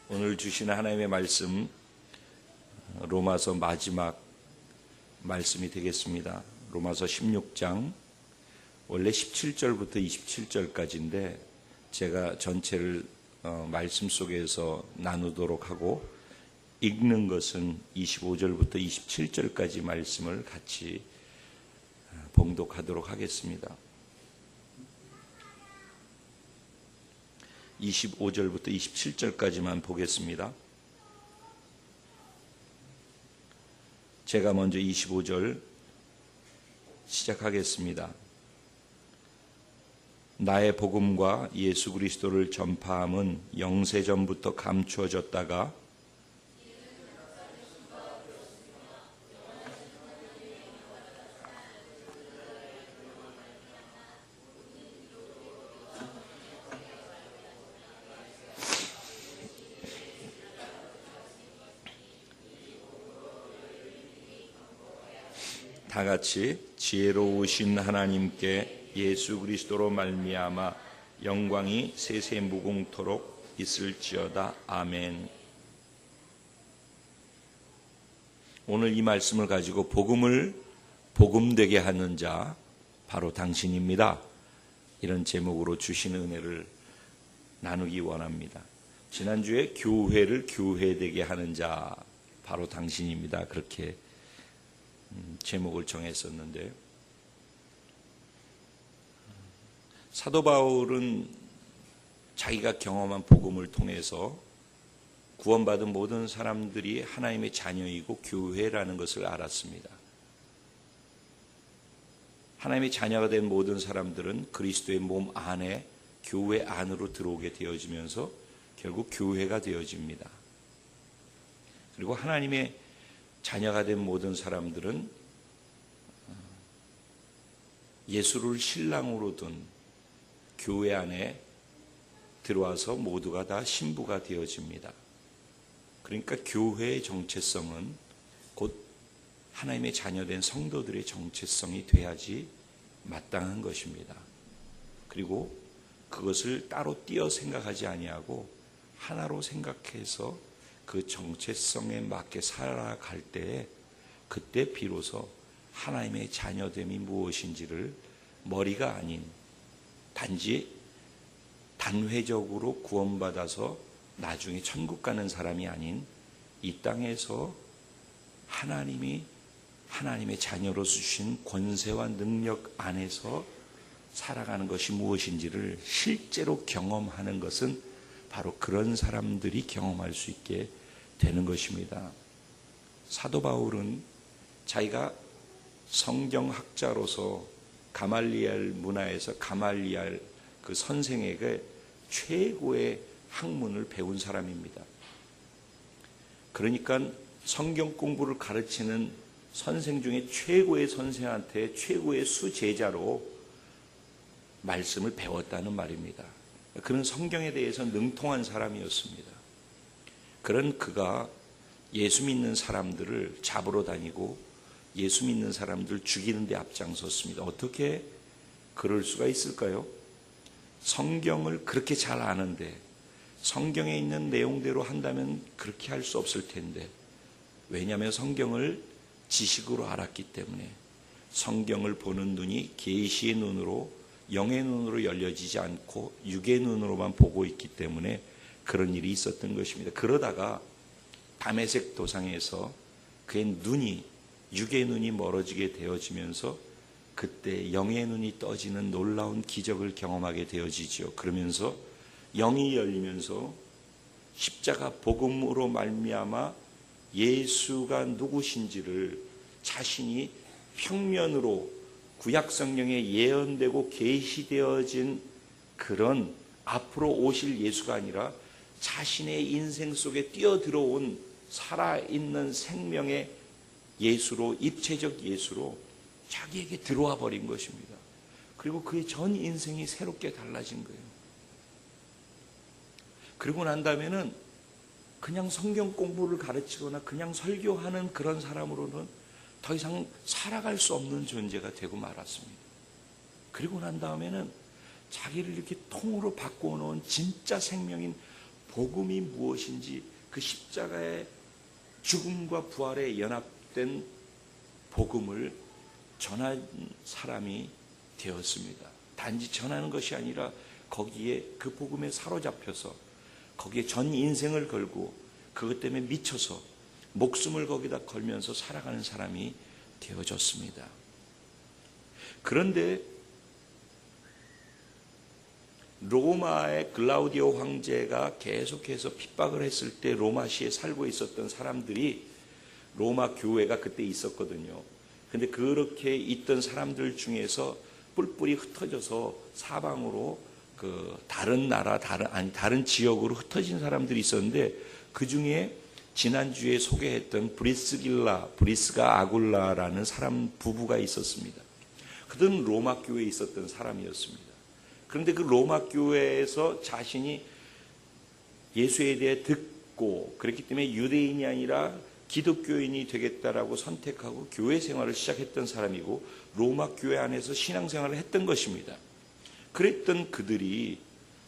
오늘 주시는 하나님의 말씀 로마서 마지막 말씀이 되겠습니다. 로마서 16장 원래 17절부터 27절까지인데 제가 전체를 말씀 속에서 나누도록 하고 읽는 것은 25절부터 27절까지 말씀을 같이 봉독하도록 하겠습니다. 25절부터 27절까지만 보겠습니다. 제가 먼저 25절 시작하겠습니다. 나의 복음과 예수 그리스도를 전파함은 영세전부터 감추어졌다가 다 같이 지혜로우신 하나님께 예수 그리스도로 말미암아 영광이 세세무궁토록 있을지어다. 아멘. 오늘 이 말씀을 가지고 복음을 복음되게 하는 자 바로 당신입니다. 이런 제목으로 주시는 은혜를 나누기 원합니다. 지난주에 교회를 교회되게 하는 자 바로 당신입니다. 그렇게 제목을 정했었는데 사도 바울은 자기가 경험한 복음을 통해서 구원받은 모든 사람들이 하나님의 자녀이고 교회라는 것을 알았습니다. 하나님의 자녀가 된 모든 사람들은 그리스도의 몸 안에 교회 안으로 들어오게 되어지면서 결국 교회가 되어집니다. 그리고 하나님의 자녀가 된 모든 사람들은 예수를 신랑으로 둔 교회 안에 들어와서 모두가 다 신부가 되어집니다. 그러니까 교회의 정체성은 곧 하나님의 자녀된 성도들의 정체성이 돼야지 마땅한 것입니다. 그리고 그것을 따로 띄어 생각하지 아니하고 하나로 생각해서 그 정체성에 맞게 살아갈 때에 그때 비로소 하나님의 자녀됨이 무엇인지를 머리가 아닌 단지 단회적으로 구원받아서 나중에 천국 가는 사람이 아닌 이 땅에서 하나님이 하나님의 자녀로서 주신 권세와 능력 안에서 살아가는 것이 무엇인지를 실제로 경험하는 것은 바로 그런 사람들이 경험할 수 있게 되는 것입니다. 사도 바울은 자기가 성경학자로서 가말리엘 문화에서 가말리엘 그 선생에게 최고의 학문을 배운 사람입니다. 그러니까 성경 공부를 가르치는 선생 중에 최고의 선생한테 최고의 수제자로 말씀을 배웠다는 말입니다. 그는 성경에 대해서 능통한 사람이었습니다. 그런 그가 예수 믿는 사람들을 잡으러 다니고 예수 믿는 사람들 죽이는 데 앞장섰습니다. 어떻게 그럴 수가 있을까요? 성경을 그렇게 잘 아는데 성경에 있는 내용대로 한다면 그렇게 할 수 없을 텐데 왜냐하면 성경을 지식으로 알았기 때문에 성경을 보는 눈이 계시의 눈으로 영의 눈으로 열려지지 않고 육의 눈으로만 보고 있기 때문에 그런 일이 있었던 것입니다. 그러다가 다메섹 도상에서 그의 눈이 육의 눈이 멀어지게 되어지면서 그때 영의 눈이 떠지는 놀라운 기적을 경험하게 되어지죠. 그러면서 영이 열리면서 십자가 복음으로 말미암아 예수가 누구신지를 자신이 평면으로 구약 성경에 예언되고 계시되어진 그런 앞으로 오실 예수가 아니라 자신의 인생 속에 뛰어들어온 살아있는 생명의 예수로, 입체적 예수로 자기에게 들어와 버린 것입니다. 그리고 그의 전 인생이 새롭게 달라진 거예요. 그리고 난 다음에는 그냥 성경 공부를 가르치거나 그냥 설교하는 그런 사람으로는 더 이상 살아갈 수 없는 존재가 되고 말았습니다. 그리고 난 다음에는 자기를 이렇게 통으로 바꿔놓은 진짜 생명인 복음이 무엇인지 그 십자가의 죽음과 부활에 연합된 복음을 전한 사람이 되었습니다. 단지 전하는 것이 아니라 거기에 그 복음에 사로잡혀서 거기에 전 인생을 걸고 그것 때문에 미쳐서 목숨을 거기다 걸면서 살아가는 사람이 되어졌습니다. 그런데 로마의 글라우디오 황제가 계속해서 핍박을 했을 때 로마시에 살고 있었던 사람들이 로마 교회가 그때 있었거든요. 근데 그렇게 있던 사람들 중에서 뿔뿔이 흩어져서 사방으로 다른 나라, 다른 지역으로 흩어진 사람들이 있었는데 그 중에 지난주에 소개했던 브리스가 아굴라라는 사람 부부가 있었습니다. 그들은 로마 교회에 있었던 사람이었습니다. 그런데 그 로마 교회에서 자신이 예수에 대해 듣고 그렇기 때문에 유대인이 아니라 기독교인이 되겠다라고 선택하고 교회 생활을 시작했던 사람이고 로마 교회 안에서 신앙생활을 했던 것입니다. 그랬던 그들이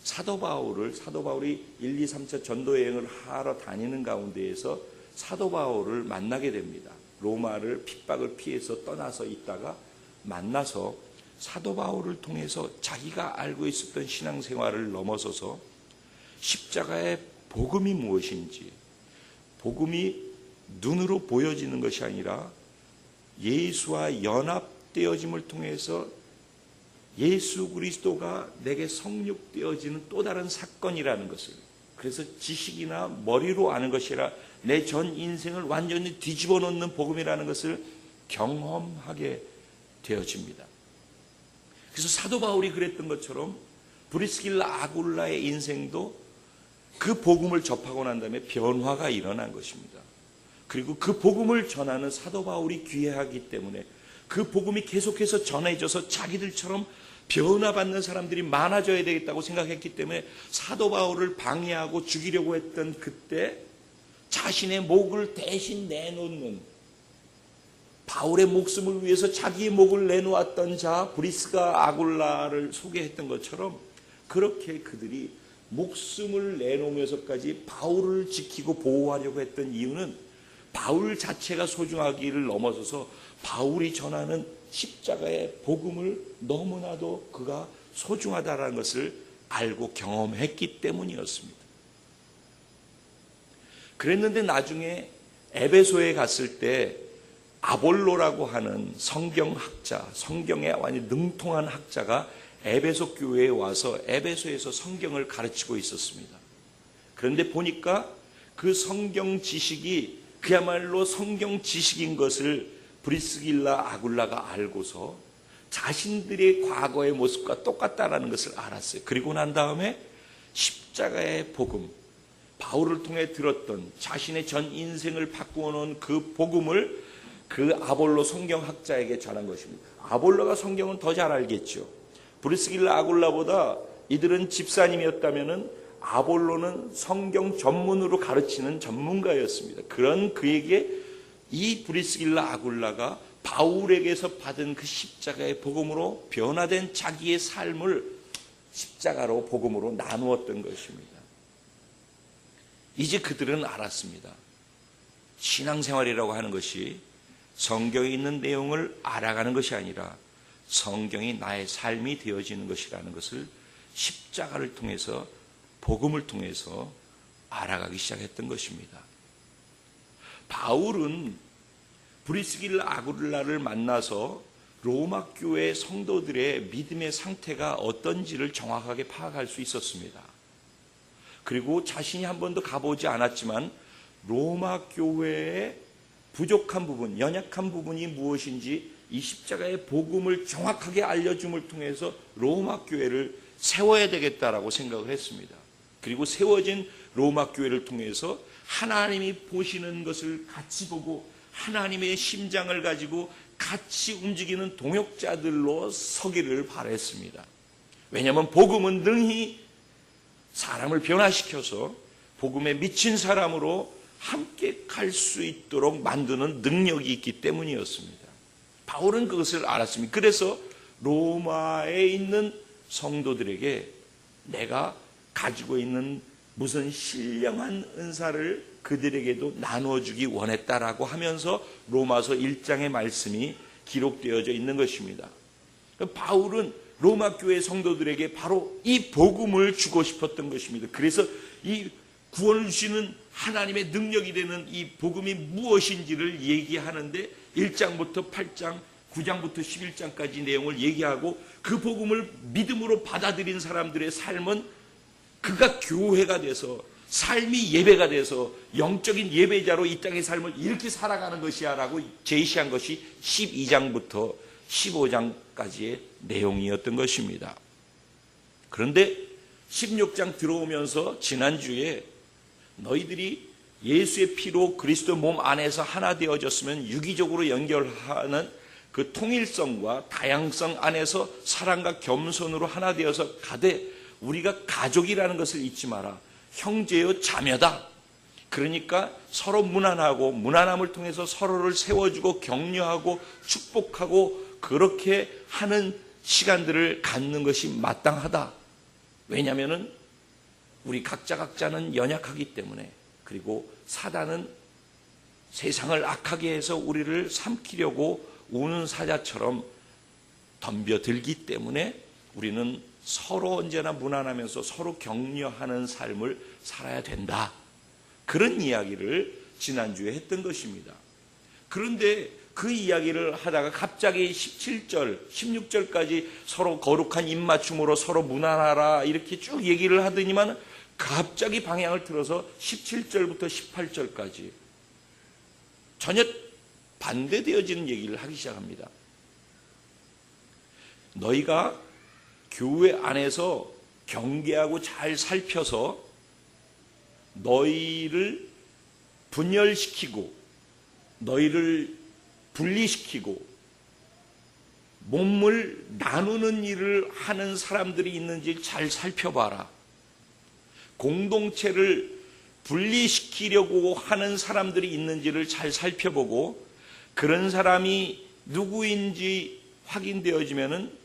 사도 바울이 1, 2, 3차 전도 여행을 하러 다니는 가운데에서 사도 바울을 만나게 됩니다. 로마를 핍박을 피해서 떠나서 있다가 만나서 사도 바울을 통해서 자기가 알고 있었던 신앙생활을 넘어서서 십자가의 복음이 무엇인지, 복음이 눈으로 보여지는 것이 아니라 예수와 연합되어짐을 통해서 예수 그리스도가 내게 성육되어지는 또 다른 사건이라는 것을, 그래서 지식이나 머리로 아는 것이 아니라 내 전 인생을 완전히 뒤집어 놓는 복음이라는 것을 경험하게 되어집니다. 그래서 사도 바울이 그랬던 것처럼 브리스길라 아굴라의 인생도 그 복음을 접하고 난 다음에 변화가 일어난 것입니다. 그리고 그 복음을 전하는 사도 바울이 귀해하기 때문에 그 복음이 계속해서 전해져서 자기들처럼 변화받는 사람들이 많아져야 되겠다고 생각했기 때문에 사도 바울을 방해하고 죽이려고 했던 그때 자신의 목을 대신 내놓는, 바울의 목숨을 위해서 자기의 목을 내놓았던 자 브리스가 아굴라를 소개했던 것처럼 그렇게 그들이 목숨을 내놓으면서까지 바울을 지키고 보호하려고 했던 이유는 바울 자체가 소중하기를 넘어서서 바울이 전하는 십자가의 복음을 너무나도 그가 소중하다는 것을 알고 경험했기 때문이었습니다. 그랬는데 나중에 에베소에 갔을 때 아볼로라고 하는 성경학자, 성경에 완전히 능통한 학자가 에베소 교회에 와서 에베소에서 성경을 가르치고 있었습니다. 그런데 보니까 그 성경 지식이 그야말로 성경 지식인 것을 브리스길라 아굴라가 알고서 자신들의 과거의 모습과 똑같다라는 것을 알았어요. 그리고 난 다음에 십자가의 복음, 바울을 통해 들었던 자신의 전 인생을 바꾸어 놓은 그 복음을 그 아볼로 성경학자에게 전한 것입니다. 아볼로가 성경은 더 잘 알겠죠. 브리스길라 아굴라보다 이들은 집사님이었다면은 아볼로는 성경 전문으로 가르치는 전문가였습니다. 그런 그에게 이 브리스길라 아굴라가 바울에게서 받은 그 십자가의 복음으로 변화된 자기의 삶을 십자가로 복음으로 나누었던 것입니다. 이제 그들은 알았습니다. 신앙생활이라고 하는 것이 성경에 있는 내용을 알아가는 것이 아니라 성경이 나의 삶이 되어지는 것이라는 것을 십자가를 통해서, 복음을 통해서 알아가기 시작했던 것입니다. 바울은 브리스길라 아굴라를 만나서 로마 교회 성도들의 믿음의 상태가 어떤지를 정확하게 파악할 수 있었습니다. 그리고 자신이 한 번도 가보지 않았지만 로마 교회의 부족한 부분, 연약한 부분이 무엇인지 이 십자가의 복음을 정확하게 알려줌을 통해서 로마 교회를 세워야 되겠다라고 생각을 했습니다. 그리고 세워진 로마 교회를 통해서 하나님이 보시는 것을 같이 보고 하나님의 심장을 가지고 같이 움직이는 동역자들로 서기를 바랬습니다. 왜냐하면 복음은 능히 사람을 변화시켜서 복음에 미친 사람으로 함께 갈 수 있도록 만드는 능력이 있기 때문이었습니다. 바울은 그것을 알았습니다. 그래서 로마에 있는 성도들에게 내가 가지고 있는 무슨 신령한 은사를 그들에게도 나누어주기 원했다라고 하면서 로마서 1장의 말씀이 기록되어져 있는 것입니다. 바울은 로마 교회 성도들에게 바로 이 복음을 주고 싶었던 것입니다. 그래서 이 구원을 주시는 하나님의 능력이 되는 이 복음이 무엇인지를 얘기하는데 1장부터 8장, 9장부터 11장까지 내용을 얘기하고 그 복음을 믿음으로 받아들인 사람들의 삶은 그가 교회가 돼서 삶이 예배가 돼서 영적인 예배자로 이 땅의 삶을 이렇게 살아가는 것이야 라고 제시한 것이 12장부터 15장까지의 내용이었던 것입니다. 그런데 16장 들어오면서 지난주에 너희들이 예수의 피로 그리스도 몸 안에서 하나 되어졌으면 유기적으로 연결하는 그 통일성과 다양성 안에서 사랑과 겸손으로 하나 되어서 가되 우리가 가족이라는 것을 잊지 마라. 형제요 자매다. 그러니까 서로 무난하고 무난함을 통해서 서로를 세워주고 격려하고 축복하고 그렇게 하는 시간들을 갖는 것이 마땅하다. 왜냐하면 우리 각자는 연약하기 때문에, 그리고 사단은 세상을 악하게 해서 우리를 삼키려고 우는 사자처럼 덤벼들기 때문에 우리는 서로 언제나 무난하면서 서로 격려하는 삶을 살아야 된다. 그런 이야기를 지난주에 했던 것입니다. 그런데 그 이야기를 하다가 갑자기 17절, 16절까지 서로 거룩한 입맞춤으로 서로 무난하라 이렇게 쭉 얘기를 하더니만 갑자기 방향을 틀어서 17절부터 18절까지 전혀 반대되어지는 얘기를 하기 시작합니다. 너희가 교회 안에서 경계하고 잘 살펴서 너희를 분열시키고 너희를 분리시키고 몸을 나누는 일을 하는 사람들이 있는지 잘 살펴봐라. 공동체를 분리시키려고 하는 사람들이 있는지를 잘 살펴보고 그런 사람이 누구인지 확인되어지면은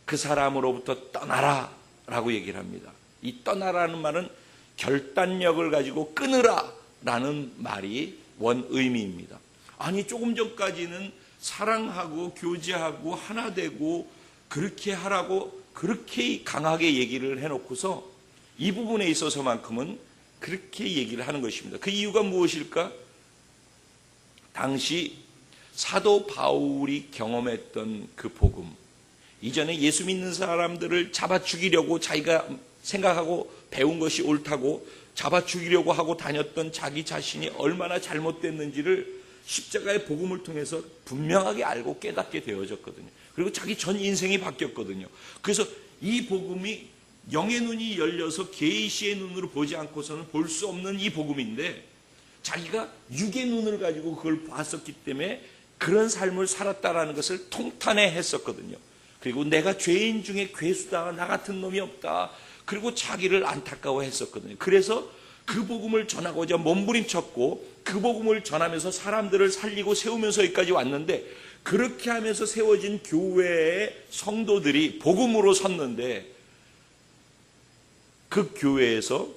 그 사람으로부터 떠나라 라고 얘기를 합니다. 이 떠나라는 말은 결단력을 가지고 끊으라 라는 말이 원 의미입니다. 아니 조금 전까지는 사랑하고 교제하고 하나 되고 그렇게 하라고 그렇게 강하게 얘기를 해놓고서 이 부분에 있어서만큼은 그렇게 얘기를 하는 것입니다. 그 이유가 무엇일까? 당시 사도 바울이 경험했던 그 복음, 이전에 예수 믿는 사람들을 잡아 죽이려고 자기가 생각하고 배운 것이 옳다고 잡아 죽이려고 하고 다녔던 자기 자신이 얼마나 잘못됐는지를 십자가의 복음을 통해서 분명하게 알고 깨닫게 되어졌거든요. 그리고 자기 전 인생이 바뀌었거든요. 그래서 이 복음이 영의 눈이 열려서 계시의 눈으로 보지 않고서는 볼 수 없는 이 복음인데 자기가 육의 눈을 가지고 그걸 봤었기 때문에 그런 삶을 살았다라는 것을 통탄해 했었거든요. 그리고 내가 죄인 중에 괴수다, 나 같은 놈이 없다. 그리고 자기를 안타까워 했었거든요. 그래서 그 복음을 전하고자 몸부림쳤고 그 복음을 전하면서 사람들을 살리고 세우면서 여기까지 왔는데 그렇게 하면서 세워진 교회의 성도들이 복음으로 섰는데 그 교회에서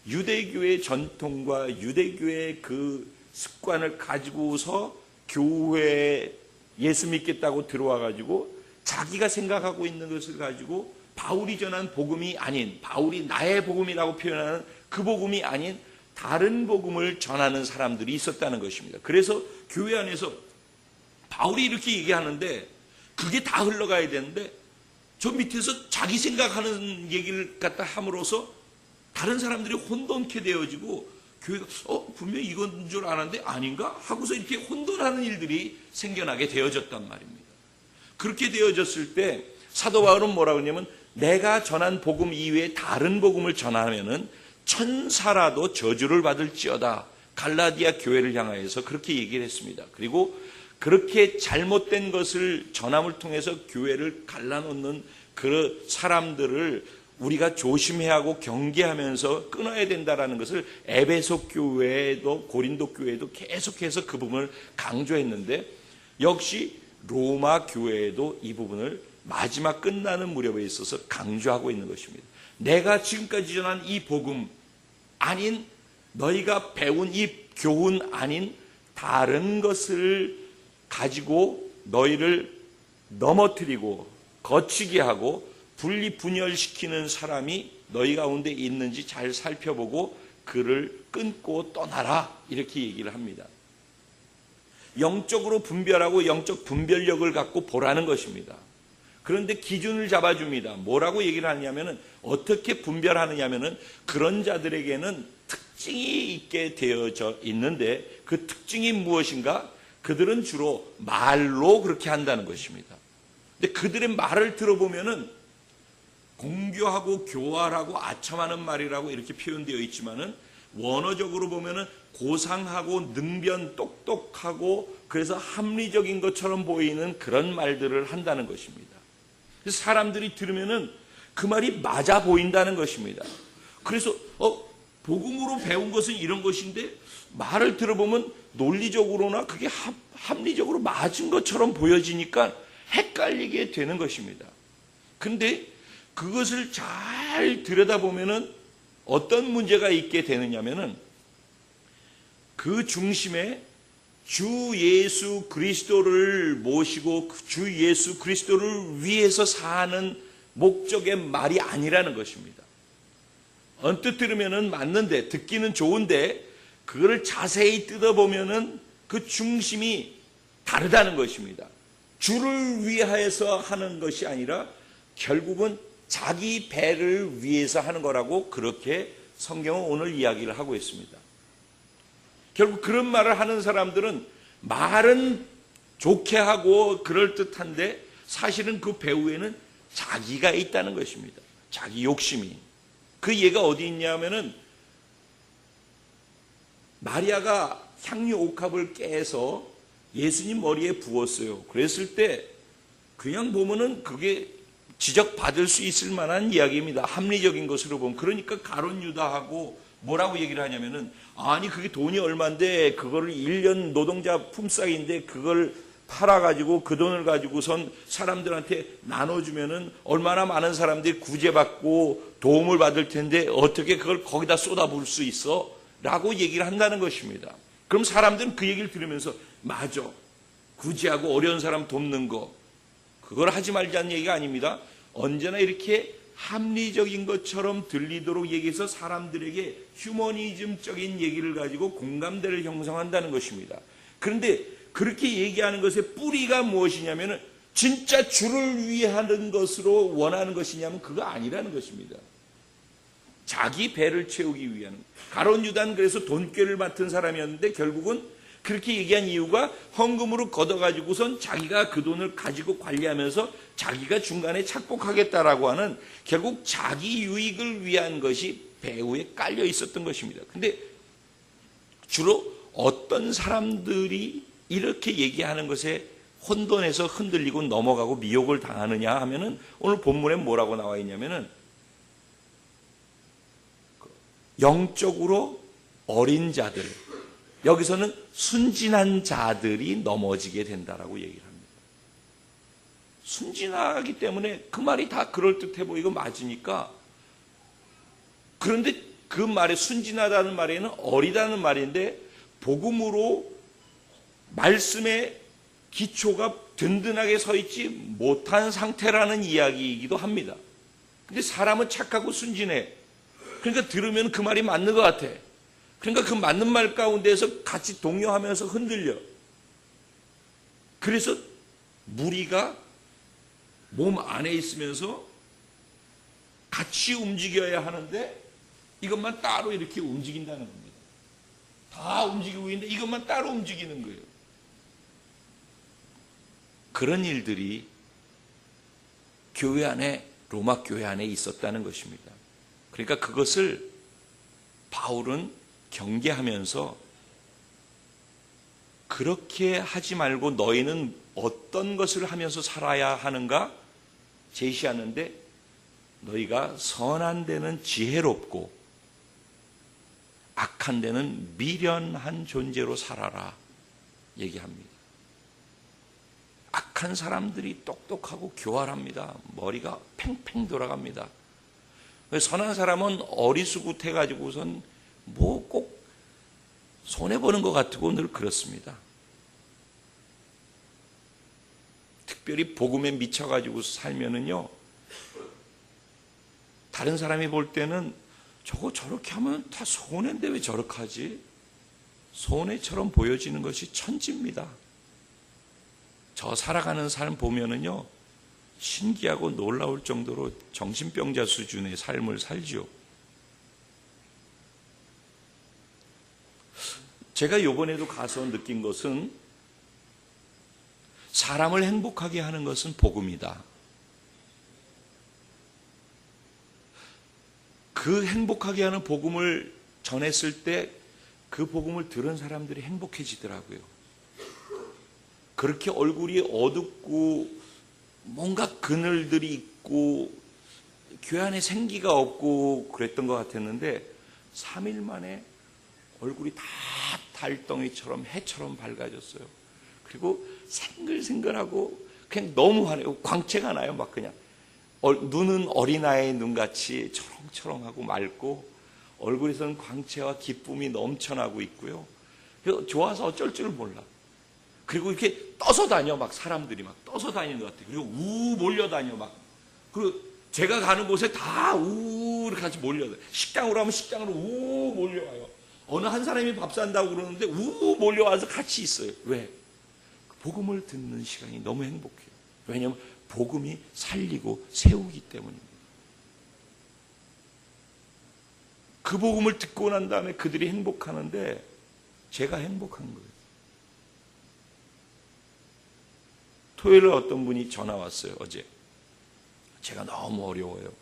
유대교의 전통과 유대교의 그 습관을 가지고서 교회에 예수 믿겠다고 들어와 가지고 자기가 생각하고 있는 것을 가지고 바울이 전한 복음이 아닌, 바울이 나의 복음이라고 표현하는 그 복음이 아닌 다른 복음을 전하는 사람들이 있었다는 것입니다. 그래서 교회 안에서 바울이 이렇게 얘기하는데 그게 다 흘러가야 되는데 저 밑에서 자기 생각하는 얘기를 갖다 함으로써 다른 사람들이 혼돈케 되어지고 교회가 분명히 이건 줄 알았는데 아닌가? 하고서 이렇게 혼돈하는 일들이 생겨나게 되어졌단 말입니다. 그렇게 되어졌을 때 사도 바울은 뭐라고 하냐면 내가 전한 복음 이외에 다른 복음을 전하면은 천사라도 저주를 받을지어다. 갈라디아 교회를 향하여서 그렇게 얘기를 했습니다. 그리고 그렇게 잘못된 것을 전함을 통해서 교회를 갈라놓는 그 사람들을 우리가 조심해야 하고 경계하면서 끊어야 된다라는 것을 에베소 교회도 고린도 교회도 계속해서 그 부분을 강조했는데 역시 로마 교회에도 이 부분을 마지막 끝나는 무렵에 있어서 강조하고 있는 것입니다. 내가 지금까지 전한 이 복음, 아닌 너희가 배운 이 교훈 아닌 다른 것을 가지고 너희를 넘어뜨리고 거치게 하고 분리분열시키는 사람이 너희 가운데 있는지 잘 살펴보고 그를 끊고 떠나라, 이렇게 얘기를 합니다. 영적으로 분별하고 영적 분별력을 갖고 보라는 것입니다. 그런데 기준을 잡아줍니다. 뭐라고 얘기를 하냐면은, 어떻게 분별하느냐면은, 그런 자들에게는 특징이 있게 되어져 있는데 그 특징이 무엇인가? 그들은 주로 말로 그렇게 한다는 것입니다. 근데 그들의 말을 들어보면은 공교하고 교활하고 아첨하는 말이라고 이렇게 표현되어 있지만은, 원어적으로 보면은 고상하고 능변, 똑똑하고 그래서 합리적인 것처럼 보이는 그런 말들을 한다는 것입니다. 그래서 사람들이 들으면은 그 말이 맞아 보인다는 것입니다. 그래서 복음으로 배운 것은 이런 것인데 말을 들어보면 논리적으로나 그게 합리적으로 맞은 것처럼 보여지니까 헷갈리게 되는 것입니다. 근데 그것을 잘 들여다보면은 어떤 문제가 있게 되느냐면은, 그 중심에 주 예수 그리스도를 모시고 주 예수 그리스도를 위해서 사는 목적의 말이 아니라는 것입니다. 언뜻 들으면은 맞는데, 듣기는 좋은데, 그거를 자세히 뜯어보면은 그 중심이 다르다는 것입니다. 주를 위하여서 하는 것이 아니라 결국은 자기 배를 위해서 하는 거라고 그렇게 성경은 오늘 이야기를 하고 있습니다. 결국 그런 말을 하는 사람들은 말은 좋게 하고 그럴듯한데 사실은 그 배후에는 자기가 있다는 것입니다. 자기 욕심이. 그 예가 어디 있냐면은, 마리아가 향유 옥합을 깨서 예수님 머리에 부었어요. 그랬을 때 그냥 보면은 그게 지적받을 수 있을 만한 이야기입니다. 합리적인 것으로 보면. 그러니까 가룟 유다하고 뭐라고 얘기를 하냐면은, 아니 그게 돈이 얼만데 그거를 1년 노동자 품삯인데 그걸 팔아가지고 그 돈을 가지고선 사람들한테 나눠주면은 얼마나 많은 사람들이 구제받고 도움을 받을 텐데 어떻게 그걸 거기다 쏟아부을 수 있어? 라고 얘기를 한다는 것입니다. 그럼 사람들은 그 얘기를 들으면서 맞아, 구제하고 어려운 사람 돕는 거 그걸 하지 말자는 얘기가 아닙니다. 언제나 이렇게 합리적인 것처럼 들리도록 얘기해서 사람들에게 휴머니즘적인 얘기를 가지고 공감대를 형성한다는 것입니다. 그런데 그렇게 얘기하는 것의 뿌리가 무엇이냐면, 진짜 주를 위해 하는 것으로 원하는 것이냐면 그거 아니라는 것입니다. 자기 배를 채우기 위한. 가룟 유다는 그래서 돈꾀를 맡은 사람이었는데 결국은 그렇게 얘기한 이유가 헌금으로 걷어가지고선 자기가 그 돈을 가지고 관리하면서 자기가 중간에 착복하겠다라고 하는, 결국 자기 유익을 위한 것이 배후에 깔려 있었던 것입니다. 근데 주로 어떤 사람들이 이렇게 얘기하는 것에 혼돈해서 흔들리고 넘어가고 미혹을 당하느냐 하면은, 오늘 본문에 뭐라고 나와 있냐면은, 영적으로 어린 자들, 여기서는 순진한 자들이 넘어지게 된다라고 얘기를 합니다. 순진하기 때문에 그 말이 다 그럴듯해 보이고 맞으니까. 그런데 그 말에, 순진하다는 말에는 어리다는 말인데 복음으로 말씀의 기초가 든든하게 서 있지 못한 상태라는 이야기이기도 합니다. 근데 사람은 착하고 순진해. 그러니까 들으면 그 말이 맞는 것 같아. 그러니까 그 맞는 말 가운데에서 같이 동요하면서 흔들려. 그래서 무리가 몸 안에 있으면서 같이 움직여야 하는데 이것만 따로 이렇게 움직인다는 겁니다. 다 움직이고 있는데 이것만 따로 움직이는 거예요. 그런 일들이 교회 안에, 로마 교회 안에 있었다는 것입니다. 그러니까 그것을 바울은 경계하면서, 그렇게 하지 말고 너희는 어떤 것을 하면서 살아야 하는가 제시하는데, 너희가 선한 데는 지혜롭고 악한 데는 미련한 존재로 살아라 얘기합니다. 악한 사람들이 똑똑하고 교활합니다. 머리가 팽팽 돌아갑니다. 선한 사람은 어리수굿해가지고선 뭐 꼭 손해보는 것 같고 늘 그렇습니다. 특별히 복음에 미쳐가지고 살면은요, 다른 사람이 볼 때는 저거 저렇게 하면 다 손해인데 왜 저렇게 하지? 손해처럼 보여지는 것이 천지입니다. 저 살아가는 삶 보면은요, 신기하고 놀라울 정도로 정신병자 수준의 삶을 살죠. 제가 이번에도 가서 느낀 것은 사람을 행복하게 하는 것은 복음이다. 그 행복하게 하는 복음을 전했을 때 그 복음을 들은 사람들이 행복해지더라고요. 그렇게 얼굴이 어둡고 뭔가 그늘들이 있고 교회 안에 생기가 없고 그랬던 것 같았는데 3일 만에 얼굴이 다 달덩이처럼 해처럼 밝아졌어요. 그리고 생글생글하고 그냥 너무 환해요. 광채가 나요. 막 그냥 눈은 어린아이의 눈같이 초롱초롱하고 맑고 얼굴에서는 광채와 기쁨이 넘쳐나고 있고요. 좋아서 어쩔 줄 몰라. 그리고 이렇게 떠서 다녀. 막 사람들이 막 떠서 다니는 것 같아요. 그리고 우 몰려다녀 막. 그리고 제가 가는 곳에 다 우 이렇게 같이 몰려다녀. 식당으로 하면 식당으로 우 몰려와요. 어느 한 사람이 밥 산다고 그러는데 우 몰려와서 같이 있어요. 왜? 복음을 듣는 시간이 너무 행복해요. 왜냐하면 복음이 살리고 세우기 때문입니다. 그 복음을 듣고 난 다음에 그들이 행복하는데 제가 행복한 거예요. 토요일에 어떤 분이 전화 왔어요. 어제. 제가 너무 어려워요.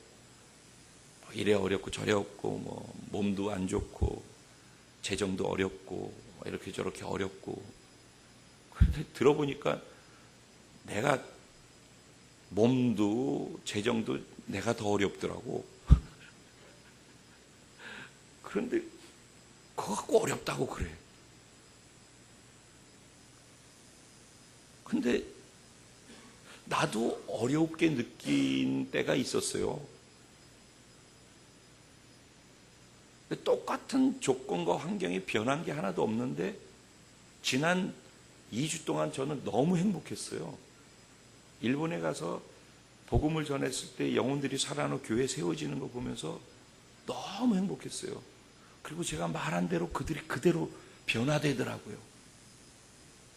이래 어렵고 저래 어렵고 뭐 몸도 안 좋고 재정도 어렵고 이렇게 저렇게 어렵고. 그런데 들어보니까 내가 몸도 재정도 내가 더 어렵더라고. 그런데 그거 갖고 어렵다고 그래. 근데 나도 어렵게 느낀 때가 있었어요. 똑같은 조건과 환경이 변한 게 하나도 없는데 지난 2주 동안 저는 너무 행복했어요. 일본에 가서 복음을 전했을 때 영혼들이 살아나고 교회 세워지는 거 보면서 너무 행복했어요. 그리고 제가 말한 대로 그들이 그대로 변화되더라고요.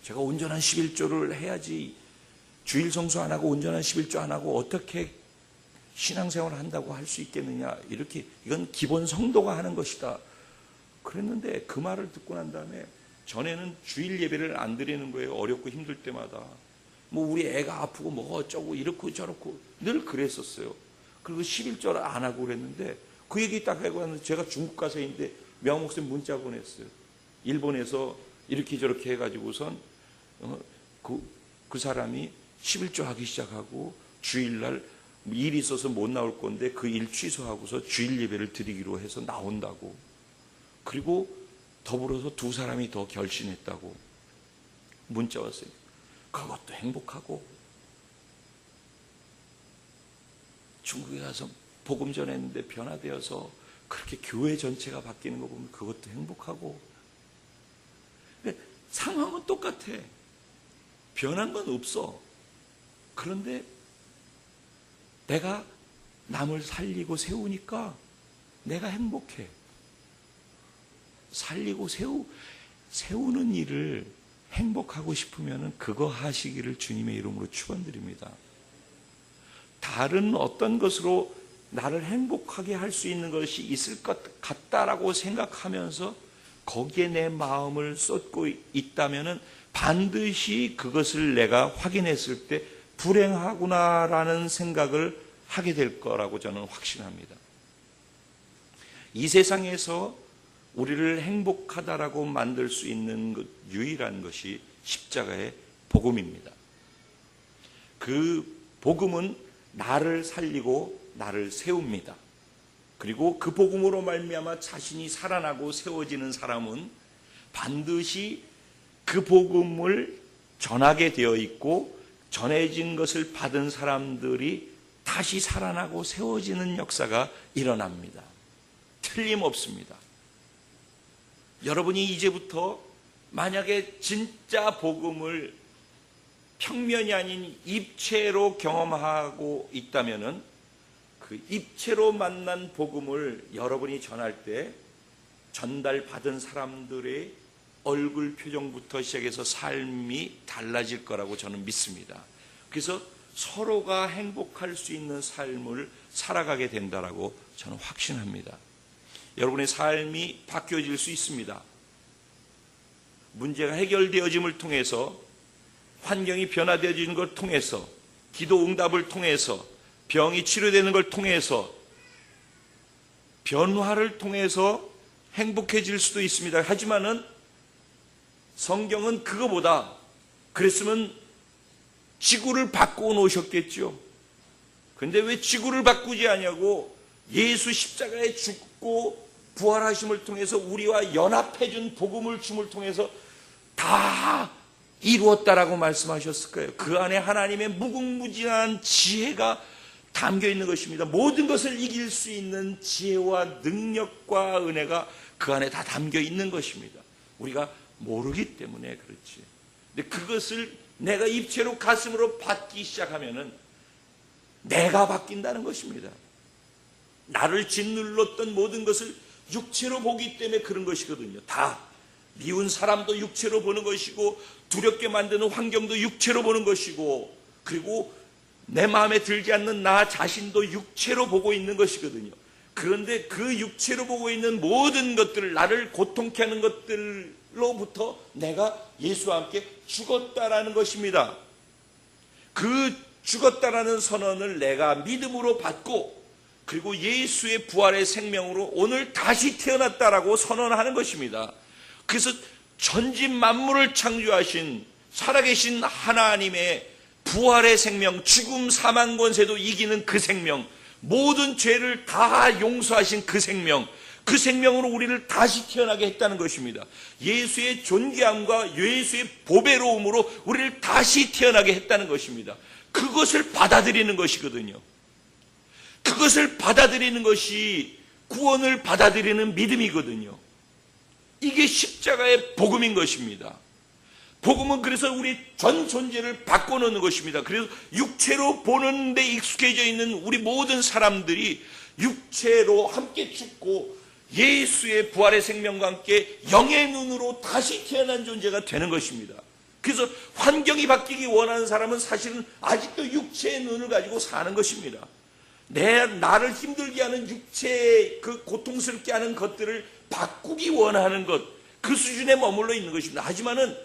제가 온전한 11조를 해야지 주일 성수 안 하고 온전한 11조 안 하고 어떻게 신앙생활을 한다고 할 수 있겠느냐. 이렇게 이건 기본 성도가 하는 것이다. 그랬는데 그 말을 듣고 난 다음에 전에는 주일 예배를 안 드리는 거예요. 어렵고 힘들 때마다. 뭐 우리 애가 아프고 뭐 어쩌고 이렇고 저렇고 늘 그랬었어요. 그리고 11조를 안 하고 그랬는데 그 얘기 딱 하고 왔는데 제가 중국 가서 있는데 명 목사님 문자 보냈어요. 일본에서 이렇게 저렇게 해가지고선 그 사람이 11조 하기 시작하고 주일날 일이 있어서 못 나올 건데 그 일 취소하고서 주일 예배를 드리기로 해서 나온다고. 그리고 더불어서 2사람이 더 결신했다고 문자 왔어요. 그것도 행복하고 중국에 가서 복음 전했는데 변화되어서 그렇게 교회 전체가 바뀌는 거 보면 그것도 행복하고. 상황은 똑같아. 변한 건 없어. 그런데 내가 남을 살리고 세우니까 내가 행복해. 살리고 세우는 일을 행복하고 싶으면 그거 하시기를 주님의 이름으로 축원드립니다. 다른 어떤 것으로 나를 행복하게 할 수 있는 것이 있을 것 같다라고 생각하면서 거기에 내 마음을 쏟고 있다면 반드시 그것을 내가 확인했을 때 불행하구나라는 생각을 하게 될 거라고 저는 확신합니다. 이 세상에서 우리를 행복하다라고 만들 수 있는 유일한 것이 십자가의 복음입니다. 그 복음은 나를 살리고 나를 세웁니다. 그리고 그 복음으로 말미암아 자신이 살아나고 세워지는 사람은 반드시 그 복음을 전하게 되어 있고 전해진 것을 받은 사람들이 다시 살아나고 세워지는 역사가 일어납니다. 틀림없습니다. 여러분이 이제부터 만약에 진짜 복음을 평면이 아닌 입체로 경험하고 있다면은 그 입체로 만난 복음을 여러분이 전할 때 전달받은 사람들의 얼굴 표정부터 시작해서 삶이 달라질 거라고 저는 믿습니다. 그래서 서로가 행복할 수 있는 삶을 살아가게 된다라고 저는 확신합니다. 여러분의 삶이 바뀌어질 수 있습니다. 문제가 해결되어짐을 통해서, 환경이 변화되어지는 걸 통해서, 기도 응답을 통해서, 병이 치료되는 걸 통해서, 변화를 통해서 행복해질 수도 있습니다. 하지만은 성경은 그거보다, 그랬으면 지구를 바꾸어 놓으셨겠죠. 그런데 왜 지구를 바꾸지 않냐고, 예수 십자가에 죽고 부활하심을 통해서 우리와 연합해준 복음을 줌을 통해서 다 이루었다라고 말씀하셨을까요? 그 안에 하나님의 무궁무진한 지혜가 담겨 있는 것입니다. 모든 것을 이길 수 있는 지혜와 능력과 은혜가 그 안에 다 담겨 있는 것입니다. 우리가 모르기 때문에 그렇지. 근데 그것을 내가 입체로 가슴으로 받기 시작하면은 내가 바뀐다는 것입니다. 나를 짓눌렀던 모든 것을 육체로 보기 때문에 그런 것이거든요. 다 미운 사람도 육체로 보는 것이고, 두렵게 만드는 환경도 육체로 보는 것이고, 그리고 내 마음에 들지 않는 나 자신도 육체로 보고 있는 것이거든요. 그런데 그 육체로 보고 있는 모든 것들을, 나를 고통케 하는 것들로부터 내가 예수와 함께 죽었다라는 것입니다. 그 죽었다라는 선언을 내가 믿음으로 받고, 그리고 예수의 부활의 생명으로 오늘 다시 태어났다라고 선언하는 것입니다. 그래서 전진 만물을 창조하신 살아계신 하나님의 부활의 생명, 죽음 사망 권세도 이기는 그 생명, 모든 죄를 다 용서하신 그 생명, 그 생명으로 우리를 다시 태어나게 했다는 것입니다. 예수의 존귀함과 예수의 보배로움으로 우리를 다시 태어나게 했다는 것입니다. 그것을 받아들이는 것이거든요. 그것을 받아들이는 것이 구원을 받아들이는 믿음이거든요. 이게 십자가의 복음인 것입니다. 복음은 그래서 우리 전 존재를 바꿔놓는 것입니다. 그래서 육체로 보는 데 익숙해져 있는 우리 모든 사람들이 육체로 함께 죽고 예수의 부활의 생명과 함께 영의 눈으로 다시 태어난 존재가 되는 것입니다. 그래서 환경이 바뀌기 원하는 사람은 사실은 아직도 육체의 눈을 가지고 사는 것입니다. 나를 힘들게 하는 육체의 그 고통스럽게 하는 것들을 바꾸기 원하는 것, 그 수준에 머물러 있는 것입니다. 하지만은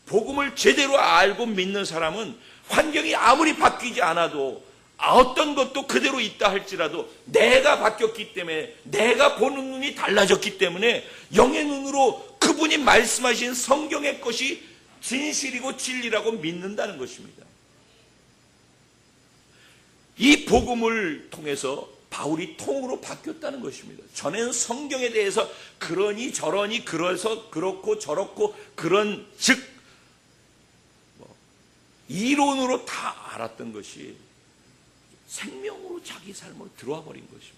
복음을 제대로 알고 믿는 사람은 환경이 아무리 바뀌지 않아도, 어떤 것도 그대로 있다 할지라도 내가 바뀌었기 때문에, 내가 보는 눈이 달라졌기 때문에 영의 눈으로 그분이 말씀하신 성경의 것이 진실이고 진리라고 믿는다는 것입니다. 이 복음을 통해서 바울이 통으로 바뀌었다는 것입니다. 전에는 성경에 대해서 그러니 저러니 그래서 그렇고 저렇고 그런, 즉 이론으로 다 알았던 것이 생명으로 자기 삶으로 들어와 버린 것입니다.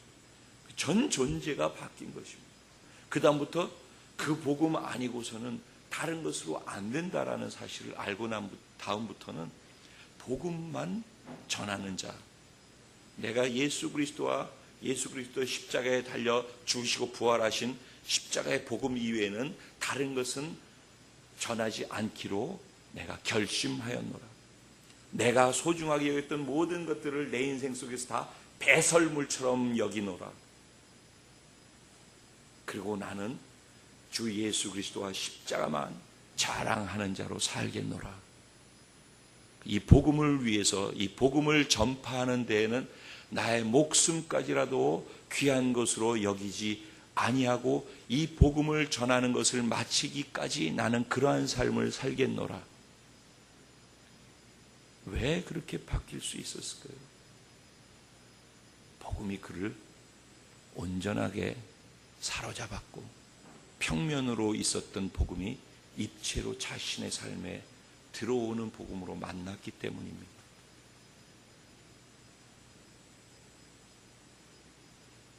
전 존재가 바뀐 것입니다. 그 다음부터 그 복음 아니고서는 다른 것으로 안 된다라는 사실을 알고 난 다음부터는 복음만 전하는 자, 내가 예수 그리스도와 예수 그리스도의 십자가에 달려 죽으시고 부활하신 십자가의 복음 이외에는 다른 것은 전하지 않기로 내가 결심하였노라. 내가 소중하게 여겼던 모든 것들을 내 인생 속에서 다 배설물처럼 여기노라. 그리고 나는 주 예수 그리스도와 십자가만 자랑하는 자로 살겠노라. 이 복음을 위해서, 이 복음을 전파하는 데에는 나의 목숨까지라도 귀한 것으로 여기지 아니하고 이 복음을 전하는 것을 마치기까지 나는 그러한 삶을 살겠노라. 왜 그렇게 바뀔 수 있었을까요? 복음이 그를 온전하게 사로잡았고, 평면으로 있었던 복음이 입체로 자신의 삶에 들어오는 복음으로 만났기 때문입니다.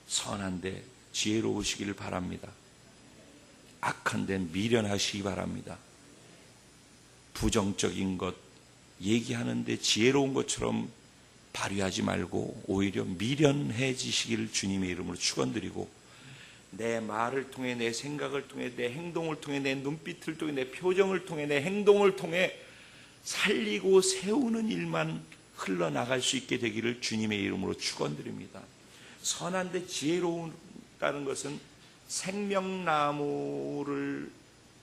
선한데 지혜로우시길 바랍니다. 악한 데 미련하시기 바랍니다. 부정적인 것 얘기하는데 지혜로운 것처럼 발휘하지 말고 오히려 미련해지시기를 주님의 이름으로 축원드리고, 내 말을 통해, 내 생각을 통해, 내 행동을 통해, 내 눈빛을 통해, 내 표정을 통해, 내 행동을 통해 살리고 세우는 일만 흘러나갈 수 있게 되기를 주님의 이름으로 축원드립니다. 선한데 지혜로운다는 것은 생명나무를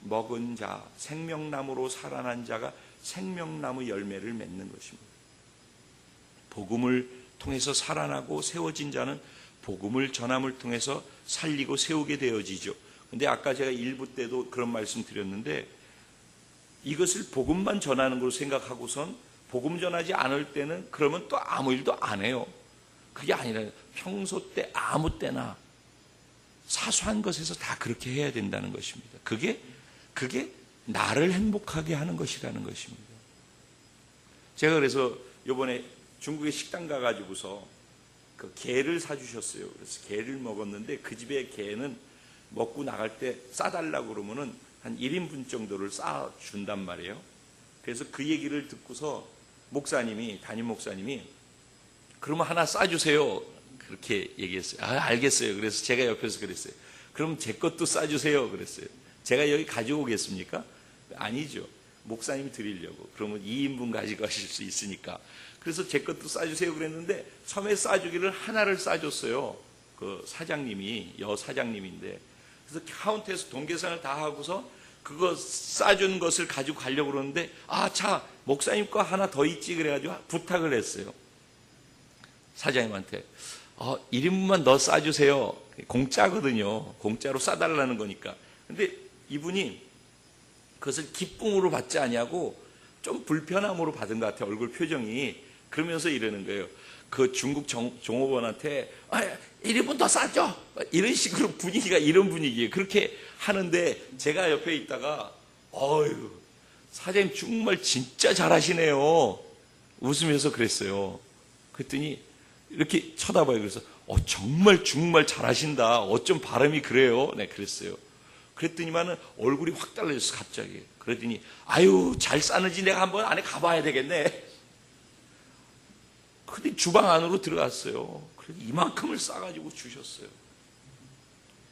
먹은 자, 생명나무로 살아난 자가 생명나무 열매를 맺는 것입니다. 복음을 통해서 살아나고 세워진 자는 복음을 전함을 통해서 살리고 세우게 되어지죠. 근데 아까 제가 1부 때도 그런 말씀 드렸는데, 이것을 복음만 전하는 걸로 생각하고선 복음 전하지 않을 때는 그러면 또 아무 일도 안 해요. 그게 아니라 평소 때 아무 때나 사소한 것에서 다 그렇게 해야 된다는 것입니다. 그게 나를 행복하게 하는 것이라는 것입니다. 제가 그래서 이번에 중국에 식당 가가지고서 그 게를 사주셨어요. 그래서 게를 먹었는데 그 집의 게는 먹고 나갈 때 싸달라고 그러면은 한 1인분 정도를 싸준단 말이에요. 그래서 그 얘기를 듣고서 목사님이, 담임 목사님이 그러면 하나 싸주세요. 그렇게 얘기했어요. 아, 알겠어요. 그래서 제가 옆에서 그랬어요. 그럼 제 것도 싸주세요. 그랬어요. 제가 여기 가지고 오겠습니까? 아니죠. 목사님이 드리려고. 그러면 2인분 가지고 가실 수 있으니까. 그래서 제 것도 싸주세요 그랬는데 처음에 싸주기를 하나를 싸줬어요. 그 사장님이, 여사장님인데. 그래서 카운터에서 돈 계산을 다 하고서 그거 싸준 것을 가지고 가려고 그러는데, 아, 자, 목사님 거 하나 더 있지 그래가지고 부탁을 했어요. 사장님한테. 1인분만 더 싸주세요. 공짜거든요. 공짜로 싸달라는 거니까. 근데 이분이 그것을 기쁨으로 받지 아니하고 좀 불편함으로 받은 것 같아요. 얼굴 표정이. 그러면서 이러는 거예요. 그 중국 종업원한테 1인분 더 싸줘. 이런 식으로 분위기가 이런 분위기예요. 그렇게 하는데 제가 옆에 있다가 어휴, 사장님 정말 진짜 잘하시네요. 웃으면서 그랬어요. 그랬더니 이렇게 쳐다봐요. 그래서 정말 잘하신다. 어쩜 발음이 그래요? 네, 그랬어요. 그랬더니만은 얼굴이 확 달라졌어, 갑자기. 그랬더니 아유, 잘 싸는지 내가 한번 안에 가봐야 되겠네. 근데 주방 안으로 들어갔어요. 그래서 이만큼을 싸가지고 주셨어요.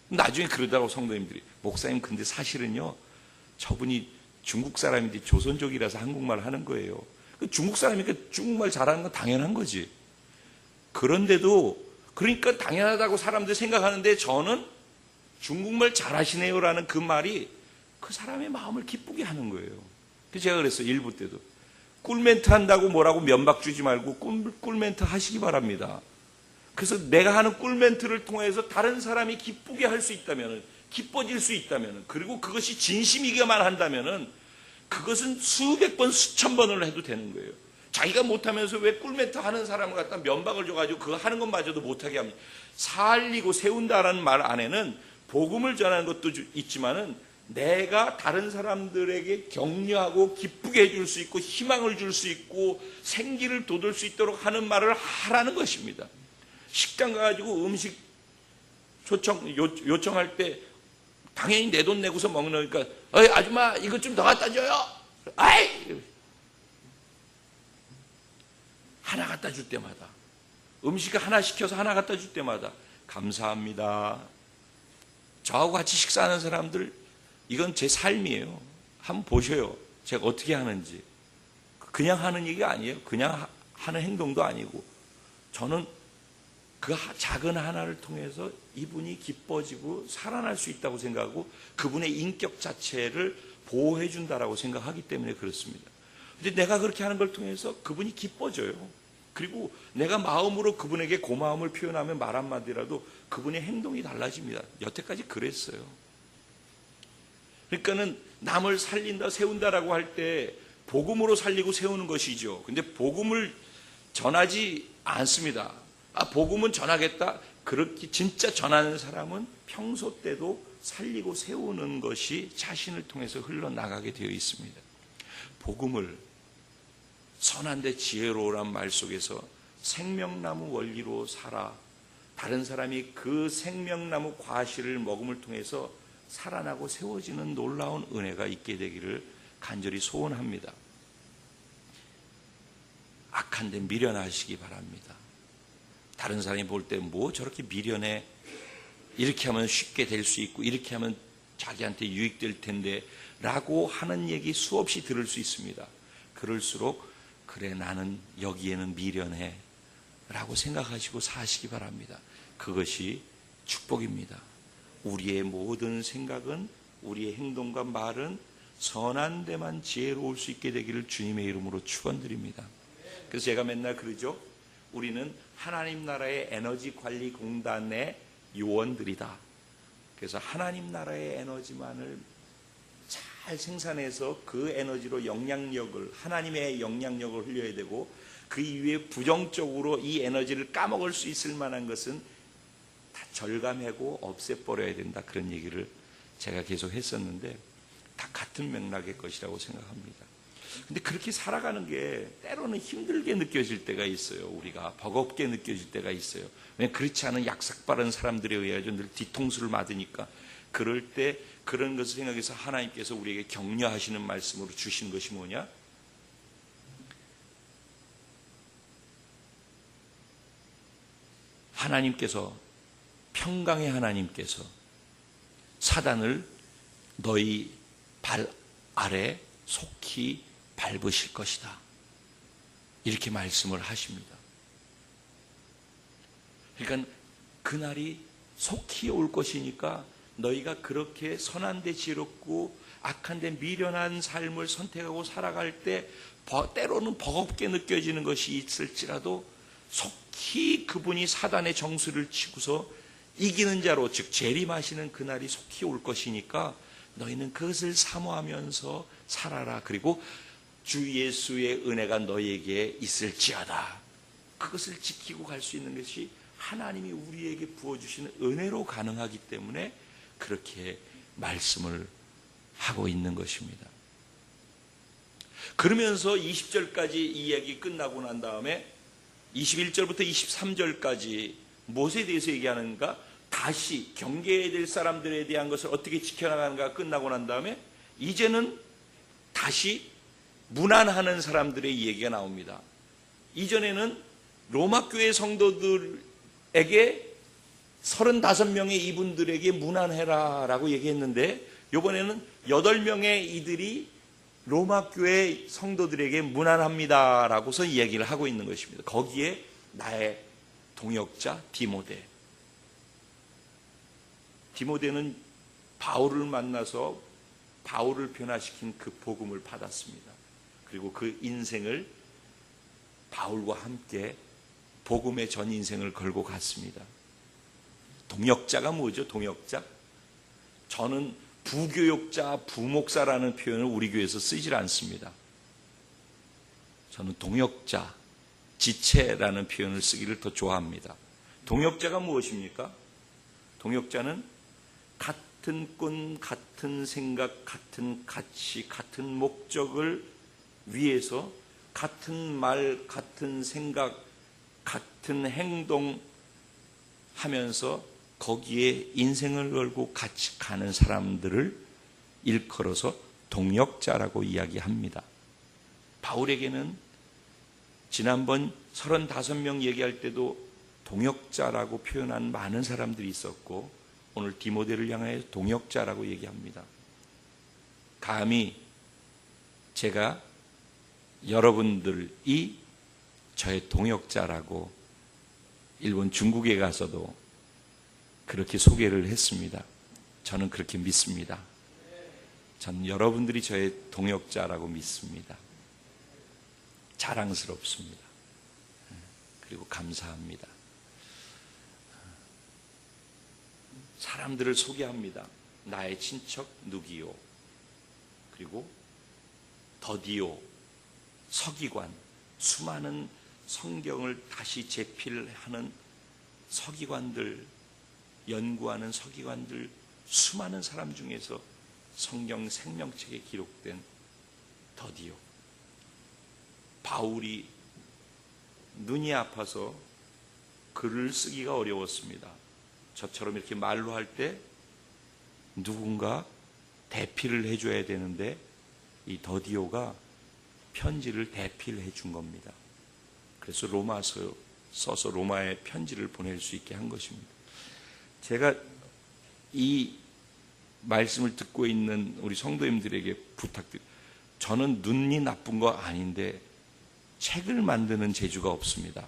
나중에 그러더라고 성도님들이, 목사님 근데 사실은요, 저분이 중국 사람인데 조선족이라서 한국말 하는 거예요. 중국 사람이니까 중국말 잘하는 건 당연한 거지. 그런데도 그러니까 당연하다고 사람들이 생각하는데 저는 중국말 잘하시네요라는 그 말이 그 사람의 마음을 기쁘게 하는 거예요. 그래서 제가 그랬어요. 1부 때도. 꿀멘트 한다고 뭐라고 면박 주지 말고 꿀멘트 하시기 바랍니다. 그래서 내가 하는 꿀멘트를 통해서 다른 사람이 기쁘게 할 수 있다면, 기뻐질 수 있다면, 그리고 그것이 진심이기만 한다면 그것은 수백 번, 수천 번을 해도 되는 거예요. 자기가 못하면서 왜 꿀멘트 하는 사람을 갖다 면박을 줘가지고 그거 하는 것마저도 못하게 합니다. 살리고 세운다라는 말 안에는 복음을 전하는 것도 있지만은 내가 다른 사람들에게 격려하고 기쁘게 해줄 수 있고 희망을 줄 수 있고 생기를 돋을 수 있도록 하는 말을 하라는 것입니다. 식당 가가지고 음식 요청할 때 당연히 내 돈 내고서 먹으니까 어이 아줌마 이거 좀 더 갖다 줘요. 아이, 하나 갖다 줄 때마다, 음식 하나 시켜서 하나 갖다 줄 때마다 감사합니다. 저하고 같이 식사하는 사람들, 이건 제 삶이에요. 한번 보셔요. 제가 어떻게 하는지. 그냥 하는 얘기가 아니에요. 그냥 하는 행동도 아니고, 저는 그 작은 하나를 통해서 이분이 기뻐지고 살아날 수 있다고 생각하고 그분의 인격 자체를 보호해 준다라고 생각하기 때문에 그렇습니다. 근데 내가 그렇게 하는 걸 통해서 그분이 기뻐져요. 그리고 내가 마음으로 그분에게 고마움을 표현하면 말 한마디라도 그분의 행동이 달라집니다. 여태까지 그랬어요. 그러니까는 남을 살린다, 세운다라고 할 때 복음으로 살리고 세우는 것이죠. 근데 복음을 전하지 않습니다. 복음은 전하겠다. 그렇게 진짜 전하는 사람은 평소 때도 살리고 세우는 것이 자신을 통해서 흘러나가게 되어 있습니다. 복음을 선한데 지혜로우란 말 속에서 생명나무 원리로 살아 다른 사람이 그 생명나무 과실을 먹음을 통해서 살아나고 세워지는 놀라운 은혜가 있게 되기를 간절히 소원합니다. 악한 데 미련하시기 바랍니다. 다른 사람이 볼 때 뭐 저렇게 미련해, 이렇게 하면 쉽게 될 수 있고 이렇게 하면 자기한테 유익될 텐데 라고 하는 얘기 수없이 들을 수 있습니다. 그럴수록 그래 나는 여기에는 미련해 라고 생각하시고 사시기 바랍니다. 그것이 축복입니다. 우리의 모든 생각은, 우리의 행동과 말은 선한 데만 지혜로울 수 있게 되기를 주님의 이름으로 축원드립니다. 그래서 제가 맨날 그러죠. 우리는 하나님 나라의 에너지 관리 공단의 요원들이다. 그래서 하나님 나라의 에너지만을 잘 생산해서 그 에너지로 영향력을, 하나님의 영향력을 흘려야 되고, 그 이후에 부정적으로 이 에너지를 까먹을 수 있을 만한 것은 다 절감하고 없애버려야 된다. 그런 얘기를 제가 계속 했었는데 다 같은 맥락의 것이라고 생각합니다. 근데 그렇게 살아가는 게 때로는 힘들게 느껴질 때가 있어요. 우리가 버겁게 느껴질 때가 있어요. 왜냐하면 그렇지 않은 약삭빠른 사람들에 의해서 늘 뒤통수를 맞으니까. 그럴 때 그런 것을 생각해서 하나님께서 우리에게 격려하시는 말씀으로 주신 것이 뭐냐? 하나님께서, 평강의 하나님께서 사단을 너희 발 아래 속히 밟으실 것이다. 이렇게 말씀을 하십니다. 그러니까 그날이 속히 올 것이니까 너희가 그렇게 선한데 지롭고 악한데 미련한 삶을 선택하고 살아갈 때 때로는 버겁게 느껴지는 것이 있을지라도 속히 그분이 사단의 정수를 치고서 이기는 자로, 즉 재림하시는 그날이 속히 올 것이니까 너희는 그것을 사모하면서 살아라. 그리고 주 예수의 은혜가 너희에게 있을지어다. 그것을 지키고 갈 수 있는 것이 하나님이 우리에게 부어주시는 은혜로 가능하기 때문에 그렇게 말씀을 하고 있는 것입니다. 그러면서 20절까지 이 이야기 끝나고 난 다음에 21절부터 23절까지 무엇에 대해서 얘기하는가? 다시 경계해야 될 사람들에 대한 것을 어떻게 지켜나가는가 끝나고 난 다음에 이제는 다시 문안하는 사람들의 얘기가 나옵니다. 이전에는 로마 교회 성도들에게 35명의 이분들에게 문안해라 라고 얘기했는데 이번에는 8명의 이들이 로마 교회 성도들에게 문안합니다 라고서 이야기를 하고 있는 것입니다. 거기에 나의 동역자 디모데는 바울을 만나서 바울을 변화시킨 그 복음을 받았습니다. 그리고 그 인생을 바울과 함께 복음의 전 인생을 걸고 갔습니다. 동역자가 뭐죠? 동역자? 저는 부교역자, 부목사라는 표현을 우리 교회에서 쓰질 않습니다. 저는 동역자, 지체라는 표현을 쓰기를 더 좋아합니다. 동역자가 무엇입니까? 동역자는 같은 꿈, 같은 생각, 같은 가치, 같은 목적을 위해서 같은 말, 같은 생각, 같은 행동 하면서 거기에 인생을 걸고 같이 가는 사람들을 일컬어서 동역자라고 이야기합니다. 바울에게는 지난번 35명 얘기할 때도 동역자라고 표현한 많은 사람들이 있었고 오늘 디모데를 향하여 동역자라고 얘기합니다. 감히 제가 여러분들이 저의 동역자라고 일본 중국에 가서도 그렇게 소개를 했습니다. 저는 그렇게 믿습니다. 저는 여러분들이 저의 동역자라고 믿습니다. 자랑스럽습니다. 그리고 감사합니다. 사람들을 소개합니다. 나의 친척 누기요. 그리고 더디오, 서기관, 수많은 성경을 다시 제필하는 서기관들, 연구하는 서기관들, 수많은 사람 중에서 성경 생명책에 기록된 더디오. 바울이 눈이 아파서 글을 쓰기가 어려웠습니다. 저처럼 이렇게 말로 할 때 누군가 대피를 해줘야 되는데 이 더디오가 편지를 대피를 해준 겁니다. 그래서 로마서 써서 로마에 편지를 보낼 수 있게 한 것입니다. 제가 이 말씀을 듣고 있는 우리 성도님들에게 부탁드립니다. 저는 눈이 나쁜 거 아닌데 책을 만드는 재주가 없습니다.